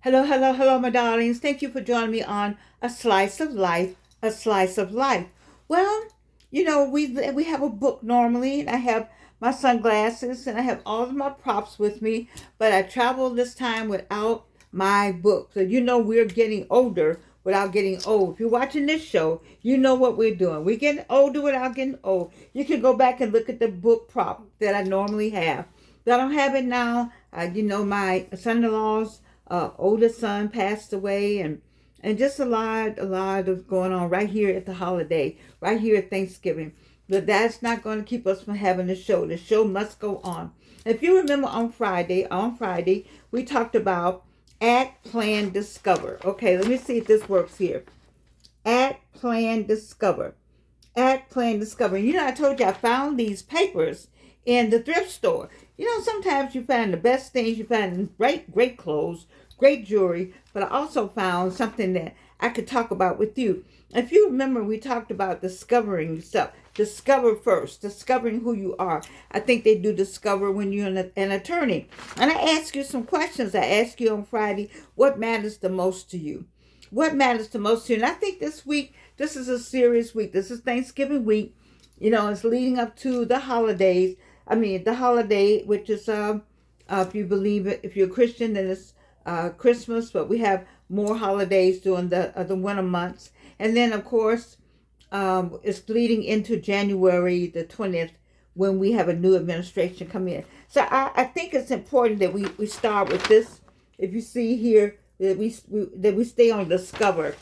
Hello, hello, hello, my darlings. Thank you for joining me on A Slice of Life, A Slice of Life. Well, we have a book normally, and I have my sunglasses, and I have all of my props with me, but I travel this time without my book. So we're getting older without getting old. If you're watching this show, you know what we're doing. We're getting older without getting old. You can go back and look at the book prop that I normally have. But I don't have it now. My son-in-law's oldest son passed away, and just a lot of going on right here at the holiday, right here at Thanksgiving. But that's not going to keep us from having the show. The show must go on. If you remember on Friday, we talked about Act, Plan, Discover. Okay, let me see if this works here. Act, Plan, Discover. Act, Plan, Discover. I told you I found these papers in the thrift store. Sometimes you find the best things. You find great clothes, great jewelry, but I also found something that I could talk about with you. If you remember, we talked about discovering stuff. Discover first, discovering who you are. I think they do discover when you're an attorney. And I ask you some questions. I asked you on Friday, what matters the most to you? What matters the most to you? And I think this week, this is a serious week. This is Thanksgiving week. It's leading up to the holidays. The holiday, which is, if you believe it, if you're a Christian, then it's Christmas, but we have more holidays during the winter months. And then, of course, it's leading into January the 20th when we have a new administration come in. So I think it's important that we start with this. If you see here, that we stay on Discover.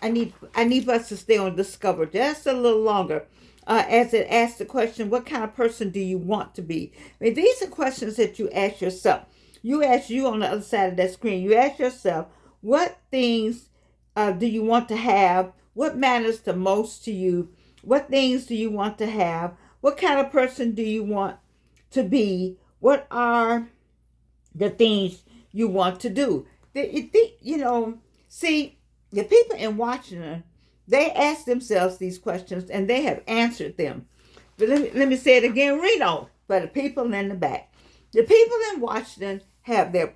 I need us to stay on Discover just a little longer. As it asks the question, what kind of person do you want to be? These are questions that you ask yourself. You ask you on the other side of that screen. You ask yourself, what things do you want to have? What matters the most to you? What things do you want to have? What kind of person do you want to be? What are the things you want to do? See, the people in Washington, they ask themselves these questions and they have answered them. But let me say it again, Reno, for the people in the back. The people in Washington have they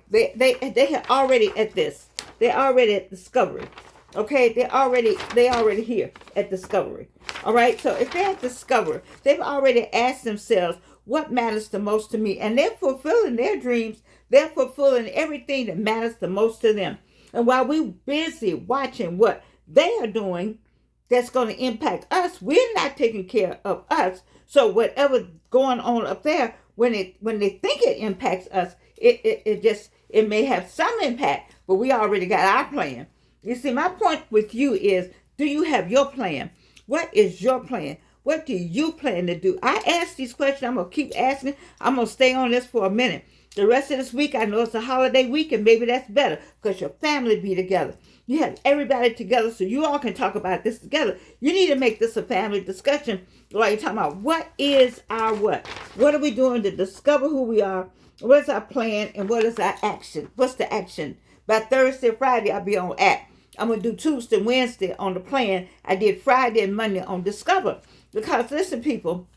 have already at this. They're already at Discovery. Okay, they're already here at Discovery. All right, so if they're at Discovery, they've already asked themselves, what matters the most to me? And they're fulfilling their dreams. They're fulfilling everything that matters the most to them. And while we're busy watching what they are doing that's going to impact us, we're not taking care of us. So whatever's going on up there, when they think it impacts us, it may have some impact, but we already got our plan. You see, my point with you is, do you have your plan? What is your plan? What do you plan to do? I ask these questions. I'm going to keep asking. I'm going to stay on this for a minute. The rest of this week, I know it's a holiday week, and maybe that's better because your family be together. You have everybody together so you all can talk about this together. You need to make this a family discussion while you're talking about what is our what. What are we doing to discover who we are? What is our plan, and what is our action? What's the action? By Thursday, Friday, I'll be on act. I'm going to do Tuesday, Wednesday on the plan. I did Friday and Monday on Discover. Because listen, people,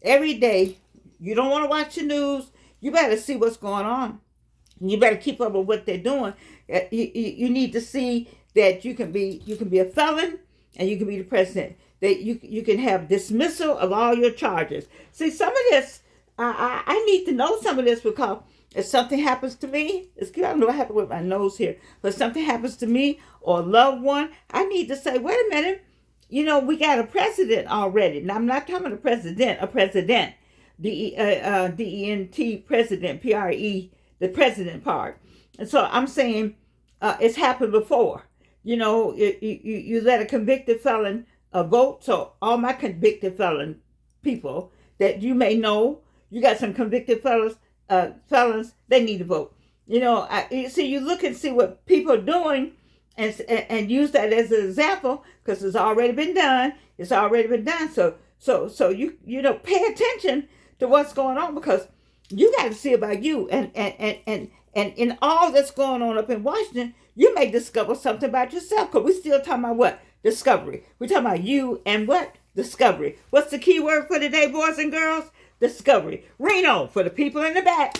every day, you don't want to watch the news. You better see what's going on. You better keep up with what they're doing. You need to see that you can be a felon and you can be the president. That you can have dismissal of all your charges. See, some of this, I need to know some of this because if something happens to me, I don't know what happened with my nose here, but if something happens to me or a loved one, I need to say, wait a minute, we got a president already. Now, I'm not talking about a president, D-E-N-T, president, P-R-E, the president part. And so I'm saying it's happened before. You let a convicted felon vote. So all my convicted felon people that you may know, you got some convicted felons, they need to vote. You look and see what people are doing and use that as an example because it's already been done. It's already been done. So you pay attention to what's going on because you got to see about you and in all that's going on up in Washington, you may discover something about yourself because we're still talking about what? Discovery. We're talking about you and what? Discovery. What's the key word for today, boys and girls? Discovery. Reno, for the people in the back.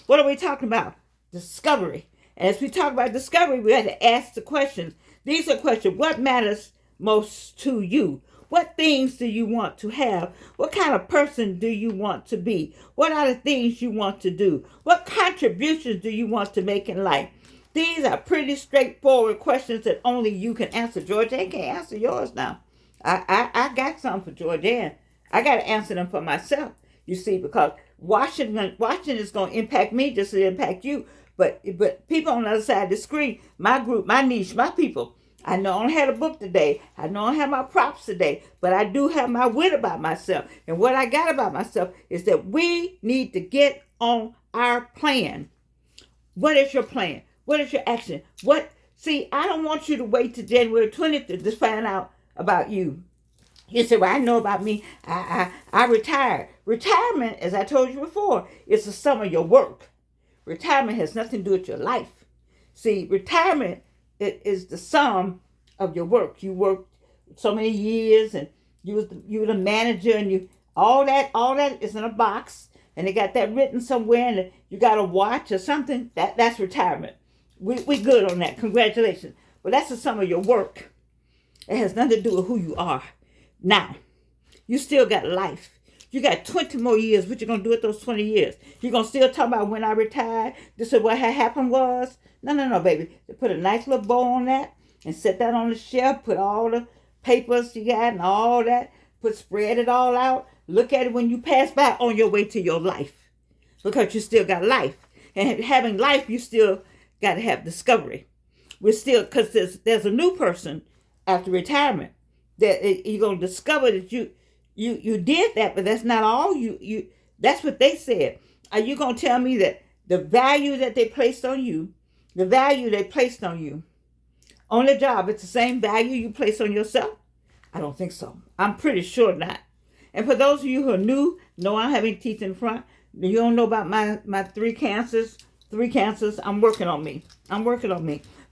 What are we talking about? Discovery. As we talk about discovery, we had to ask the questions. These are questions. What matters most to you? What things do you want to have? What kind of person do you want to be? What are the things you want to do? What contributions do you want to make in life? These are pretty straightforward questions that only you can answer. Georgianne can't answer yours now. I got some for Georgianne. I got to answer them for myself, you see, because watching is going to impact me just as it impact you. But people on the other side of the screen, my group, my niche, my people, I know I don't have a book today. I know I don't have my props today, but I do have my wit about myself. And what I got about myself is that we need to get on our plan. What is your plan? What is your action? See, I don't want you to wait till January 20th to just find out about you. You say, well, I know about me. I retired. Retirement, as I told you before, is the sum of your work. Retirement has nothing to do with your life. See, retirement is the sum of your work. You worked so many years, and you were the manager, and you all that is in a box, and they got that written somewhere, and you got a watch or something. That's retirement. We good on that. Congratulations. But that's the sum of your work. It has nothing to do with who you are. Now, you still got life. You got 20 more years. What you going to do with those 20 years? You going to still talk about when I retired? This is what had happened was? No, baby. They put a nice little bow on that and set that on the shelf. Put all the papers you got and all that. Spread it all out. Look at it when you pass by on your way to your life. Because you still got life. And having life, you still got to have discovery. Because there's a new person after retirement that you're going to discover that you did that, but that's not all you that's what they said. Are you going to tell me that the value that they placed on you, on the job, it's the same value you place on yourself? I don't think so. I'm pretty sure not. And for those of you who are new, no, I don't have any teeth in front. You don't know about my three cancers. I'm working on me.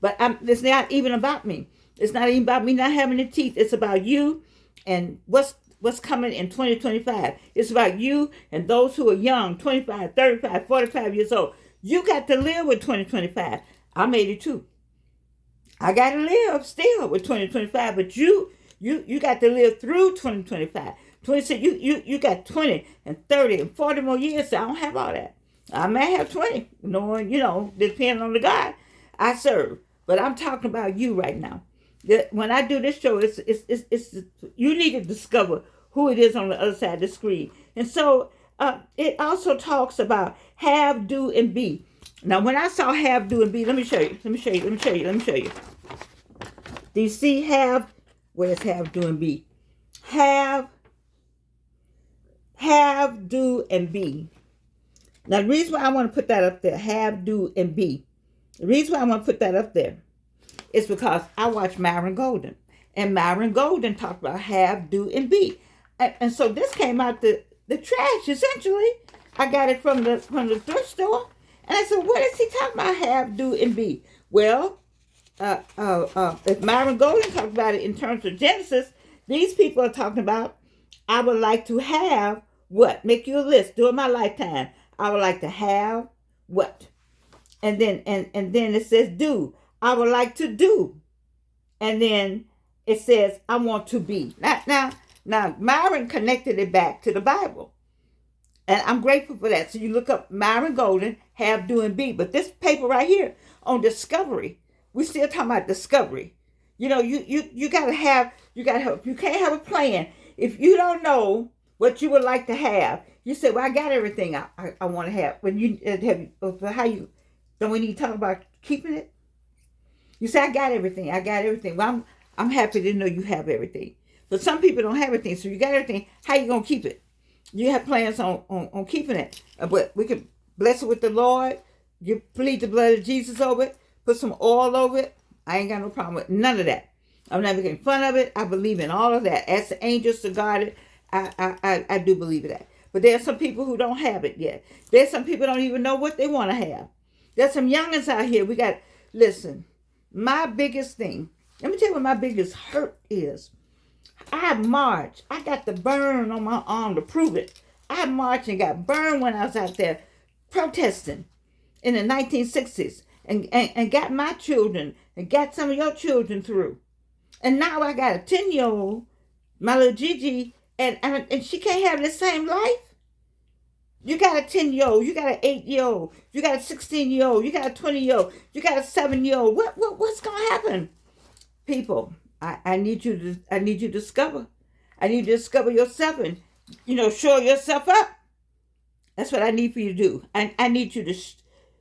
But it's not even about me. It's not even about me not having the teeth. It's about you and what's coming in 2025. It's about you and those who are young, 25, 35, 45 years old. You got to live with 2025. I'm 82. I got to live still with 2025, but you got to live through 2025. 26, you got 20 and 30 and 40 more years. So I don't have all that. I may have 20, depending on the God I serve. But I'm talking about you right now. When I do this show, it's you need to discover who it is on the other side of the screen. And so it also talks about have, do, and be. Now, when I saw have, do, and be, let me show you. Do you see have? Where's have, do, and be? Have, do, and be. Now, the reason why I want to put that up there, have, do, and be. The reason why I want to put that up there is because I watched Myron Golden. And Myron Golden talked about have, do, and be. And so this came out the trash, essentially. I got it from the thrift store. And I said, what is he talking about, have, do, and be? Well, if Myron Golden talked about it in terms of Genesis, these people are talking about, I would like to have what? Make you a list during my lifetime. I would like to have what? And then it says do. I would like to do. And then it says, I want to be. Now, Myron connected it back to the Bible. And I'm grateful for that. So you look up Myron Golden, have, do, and be. But this paper right here on discovery, we're still talking about discovery. You gotta have, you can't have a plan. If you don't know what you would like to have, you say, well, I got everything I want to have. When you have, don't we need to talk about keeping it? You say, I got everything. Well, I'm happy to know you have everything. But some people don't have everything. So you got everything. How you going to keep it? You have plans on keeping it. But we can bless it with the Lord. You plead the blood of Jesus over it. Put some oil over it. I ain't got no problem with none of that. I'm not making fun of it. I believe in all of that. Ask the angels to guard it. I do believe in that. But there are some people who don't have it yet. There's some people who don't even know what they want to have. There's some youngins out here. Listen. My biggest thing, let me tell you what my biggest hurt is. I marched. I got the burn on my arm to prove it. I marched and got burned when I was out there protesting in the 1960s. and got my children and got some of your children through. And now I got a 10-year-old, my little Gigi, and she can't have the same life. You got a 10-year-old, you got an 8-year-old, you got a 16-year-old, you got a 20-year-old, you got a 7-year-old. What's gonna happen? People, I need you to discover. I need you to discover yourself and, show yourself up. That's what I need for you to do. I need you to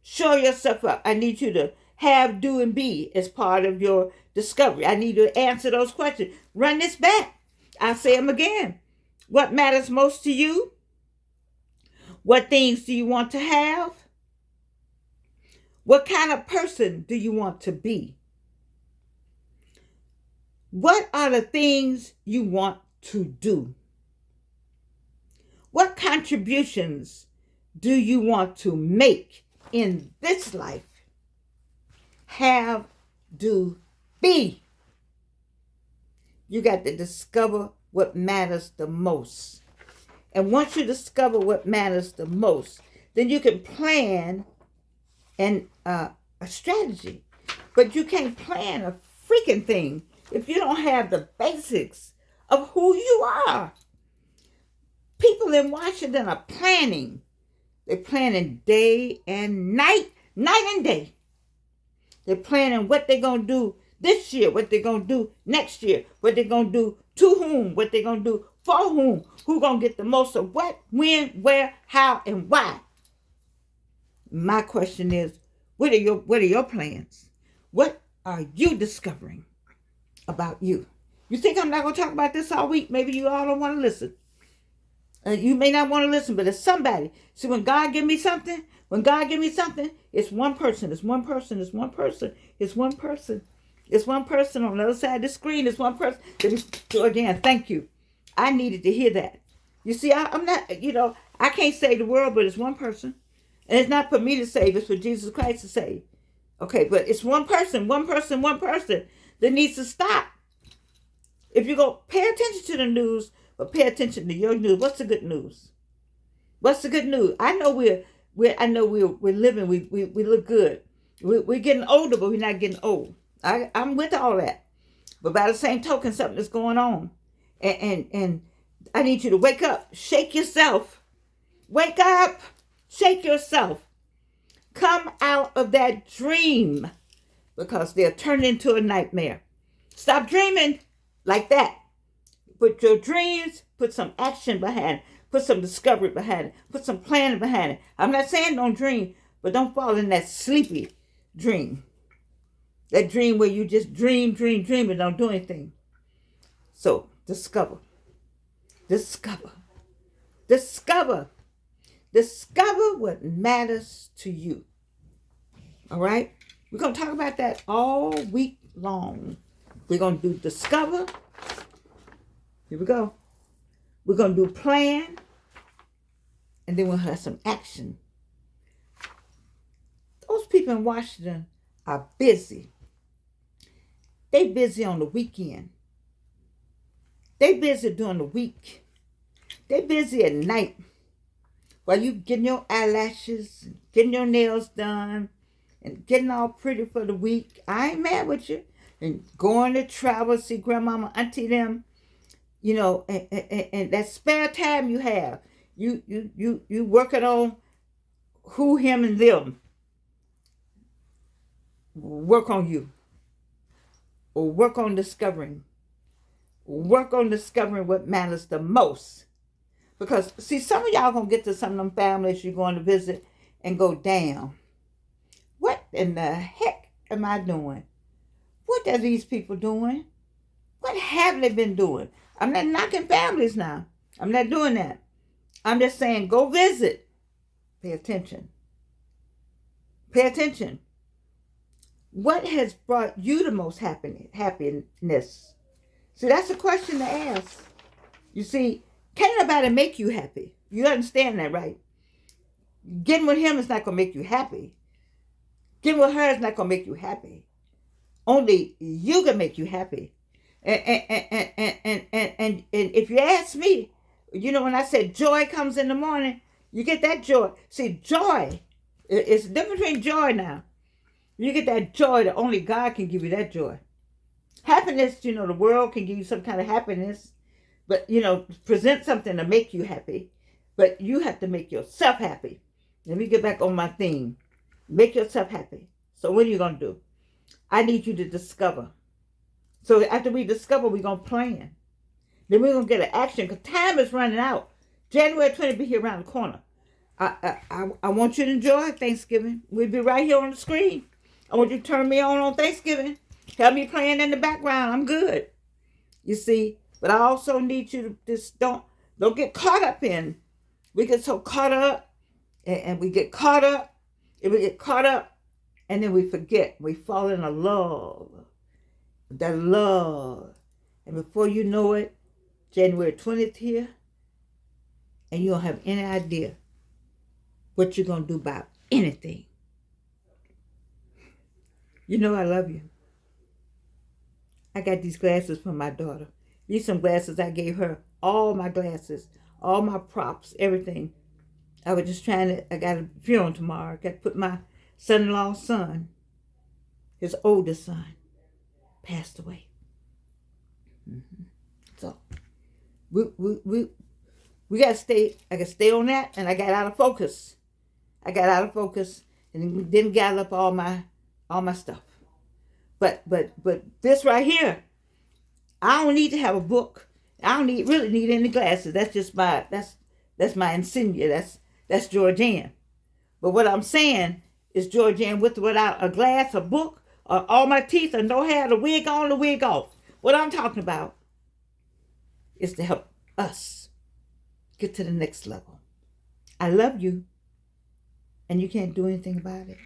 show yourself up. I need you to have, do, and be as part of your discovery. I need you to answer those questions. Run this back. I'll say them again. What matters most to you? What things do you want to have? What kind of person do you want to be? What are the things you want to do? What contributions do you want to make in this life? Have, do, be. You got to discover what matters the most. And once you discover what matters the most, then you can plan a strategy. But you can't plan a freaking thing if you don't have the basics of who you are. People in Washington are planning. They're planning day and night and day. They're planning what they're going to do this year, what they're going to do next year, what they're going to do to whom, what they're going to do for whom, who's going to get the most of what, when, where, how, and why. My question is, what are your plans? What are you discovering about you? You think I'm not going to talk about this all week? Maybe you all don't want to listen. You may not want to listen, but it's somebody. See, when God give me something, it's one person. It's one person. It's one person. It's one person. It's one person on the other side of the screen. It's one person. Georgianne, thank you. I needed to hear that. You see, I'm not, I can't save the world, but it's one person. And it's not for me to save. It's for Jesus Christ to save. Okay, but it's one person that needs to stop. If you go, pay attention to the news, but pay attention to your news. What's the good news? What's the good news? I know we're living. We look good. We're getting older, but we're not getting old. I'm with all that. But by the same token, something is going on. And I need you to wake up. Shake yourself. Wake up. Shake yourself. Come out of that dream, because they'll turn into a nightmare. Stop dreaming like that. Put your dreams, put some action behind it. Put some discovery behind it. Put some planning behind it. I'm not saying don't dream, but don't fall in that sleepy dream. That dream where you just dream and don't do anything. So discover. Discover what matters to you. All right? We're going to talk about that all week long. We're going to do discover. Here we go. We're going to do plan. And then we'll have some action. Those people in Washington are busy. They busy on the weekend. They busy during the week. They busy at night. While you getting your eyelashes, getting your nails done, and getting all pretty for the week. I ain't mad with you. And going to travel, see grandmama, auntie them, and that spare time you have, you working on who, him, and them. Work on you. Or work on discovering. Work on discovering what matters the most. Because, see, some of y'all going to get to some of them families you're going to visit and go, damn, what in the heck am I doing? What are these people doing? What have they been doing? I'm not knocking families now. I'm not doing that. I'm just saying, go visit. Pay attention. Pay attention. What has brought you the most happiness? See, that's a question to ask. You see, can't nobody make you happy. You understand that, right? Getting with him is not going to make you happy. Getting with her is not going to make you happy. Only you can make you happy. And if you ask me, when I said joy comes in the morning, you get that joy. See, joy, it's a difference between joy now. You get that joy that only God can give you that joy. Happiness, the world can give you some kind of happiness, but, present something to make you happy. But you have to make yourself happy. Let me get back on my theme. Make yourself happy. So what are you going to do? I need you to discover. So after we discover, we're going to plan. Then we're going to get an action because time is running out. January 20th be here around the corner. I want you to enjoy Thanksgiving. We'll be right here on the screen. I want you to turn me on Thanksgiving. Have me playing in the background. I'm good. You see? But I also need you to just don't get caught up in. We get so caught up and we get caught up. And we get caught up and then we forget. We fall in a love. That love. And before you know it, January 20th here, and you don't have any idea what you're going to do about anything. I love you. I got these glasses from my daughter. These some glasses I gave her. All my glasses, all my props, everything. I was just I got a funeral tomorrow. I got to put my son-in-law's son, his oldest son, passed away. Mm-hmm. So, we got to stay, I got to stay on that, and I got out of focus. And didn't gather up all my stuff. But this right here, I don't need to have a book. I don't really need any glasses. That's just that's my insignia. That's Georgianne. But what I'm saying is Georgianne with or without a glass, a book, or all my teeth, or no hair, the wig on, the wig off. What I'm talking about is to help us get to the next level. I love you, and you can't do anything about it.